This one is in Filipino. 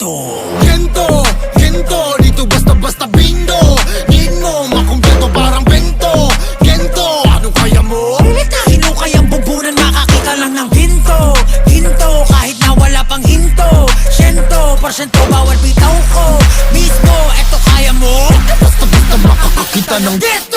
Gento. Gento, dito basta-basta bingo. Need mo, makumpleto parang bento. Gento, ano kaya mo? Sino kayang bubunan makakita lang ng ginto? Ginto, kahit na wala pang hinto. 100% bawal bitaw ko. Mismo, eto kaya mo? Basta-basta makakakita ng Get